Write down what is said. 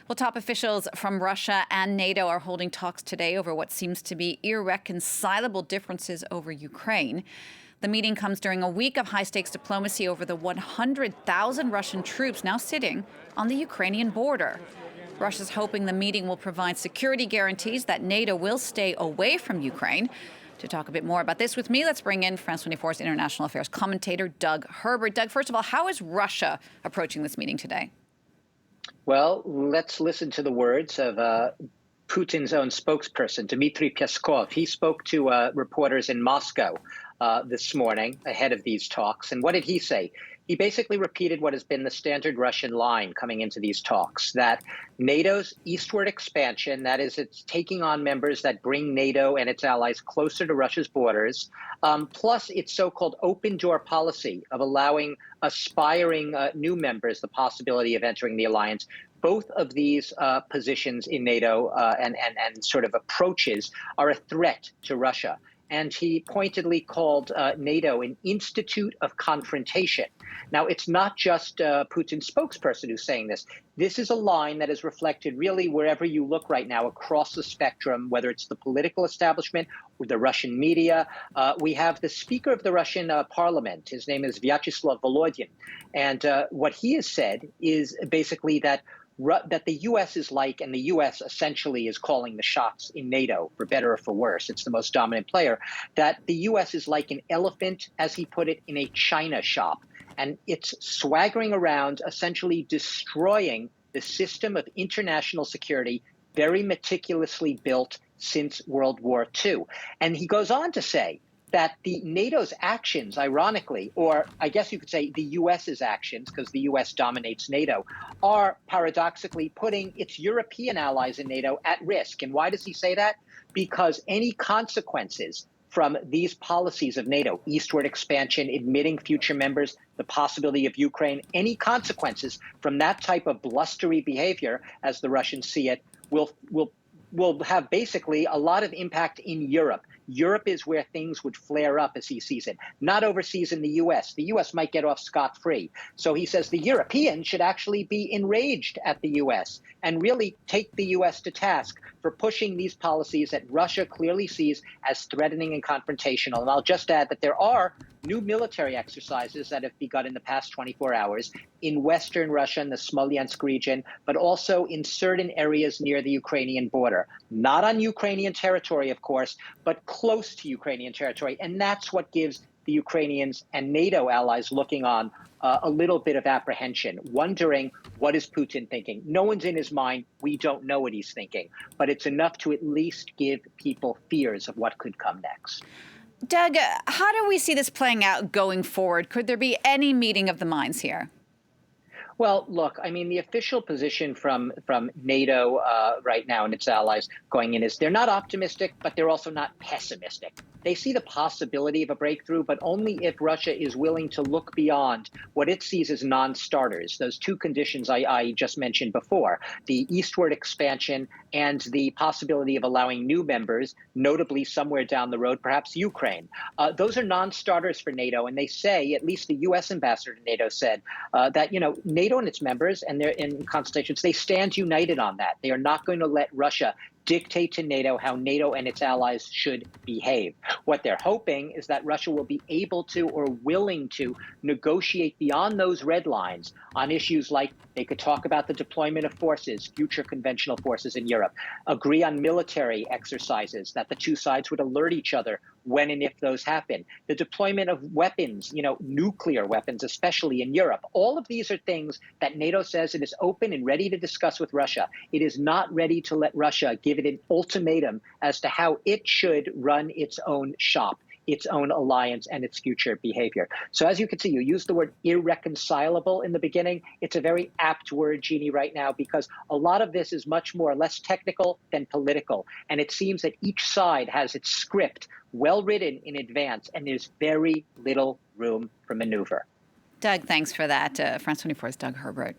Well, top officials from Russia and NATO are holding talks today over what seems to be irreconcilable differences over Ukraine. The meeting comes during a week of high-stakes diplomacy over the 100,000 Russian troops now sitting on the Ukrainian border. Russia's hoping the meeting will provide security guarantees that NATO will stay away from Ukraine. To talk a bit more about this with me, let's bring in France 24's international affairs commentator, Doug Herbert. Doug, first of all, how is Russia approaching this meeting today? Well, let's listen to the words of Putin's own spokesperson, Dmitry Peskov. He spoke to reporters in Moscow this morning ahead of these talks. And what did he say? He basically repeated what has been the standard Russian line coming into these talks, that NATO's eastward expansion, that is, it's taking on members that bring NATO and its allies closer to Russia's borders, plus its so-called open door policy of allowing aspiring new members the possibility of entering the alliance. Both of these positions in NATO and sort of approaches are a threat to Russia. And he pointedly called NATO an institute of confrontation. Now, it's not just Putin's spokesperson who's saying this. This is a line that is reflected really wherever you look right now across the spectrum, whether it's the political establishment or the Russian media. We have the Speaker of the Russian parliament. His name is Vyacheslav Volodin. And what he has said is basically that the U.S. is like, and the U.S. essentially is calling the shots in NATO, for better or for worse. It's the most dominant player, that the U.S. is like an elephant, as he put it, in a china shop. And it's swaggering around, essentially destroying the system of international security, very meticulously built since World War II. And he goes on to say that the NATO's actions, ironically, or I guess you could say the U.S.'s actions, because the U.S. dominates NATO, are paradoxically putting its European allies in NATO at risk. And why does he say that? Because any consequences from these policies of NATO, eastward expansion, admitting future members, the possibility of Ukraine, any consequences from that type of blustery behavior, as the Russians see it, will have basically a lot of impact in Europe. Europe is where things would flare up as he sees it, not overseas in the U.S. The U.S. might get off scot-free. So he says the Europeans should actually be enraged at the U.S. and really take the U.S. to task for pushing these policies that Russia clearly sees as threatening and confrontational. And I'll just add that there are new military exercises that have begun in the past 24 hours in Western Russia, in the Smolensk region, but also in certain areas near the Ukrainian border. Not on Ukrainian territory, of course, but close to Ukrainian territory. And that's what gives the Ukrainians and NATO allies looking on a little bit of apprehension, wondering, what is Putin thinking? No one's in his mind. We don't know what he's thinking. But it's enough to at least give people fears of what could come next. Doug, how do we see this playing out going forward? Could there be any meeting of the minds here? Well, look, I mean, the official position from NATO right now and its allies going in is they're not optimistic, but they're also not pessimistic. They see the possibility of a breakthrough, but only if Russia is willing to look beyond what it sees as non-starters, those two conditions I just mentioned before, the eastward expansion and the possibility of allowing new members, notably somewhere down the road, perhaps Ukraine. Those are non-starters for NATO, and they say, at least the U.S. ambassador to NATO said, that, NATO and its members and their consultations, they stand united on that. They are not going to let Russia dictate to NATO how NATO and its allies should behave. What they're hoping is that Russia will be able to or willing to negotiate beyond those red lines on issues like they could talk about the deployment of forces, future conventional forces in Europe, agree on military exercises that the two sides would alert each other when and if those happen, the deployment of weapons, nuclear weapons, especially in Europe. All of these are things that NATO says it is open and ready to discuss with Russia. It is not ready to let Russia give it an ultimatum as to how it should run its own shop, its own alliance, and its future behavior. So as you can see, you used the word irreconcilable in the beginning. It's a very apt word, Jeannie, right now, because a lot of this is much more less technical than political. And it seems that each side has its script well written in advance, and there's very little room for maneuver. Doug, thanks for that. France 24's Doug Herbert.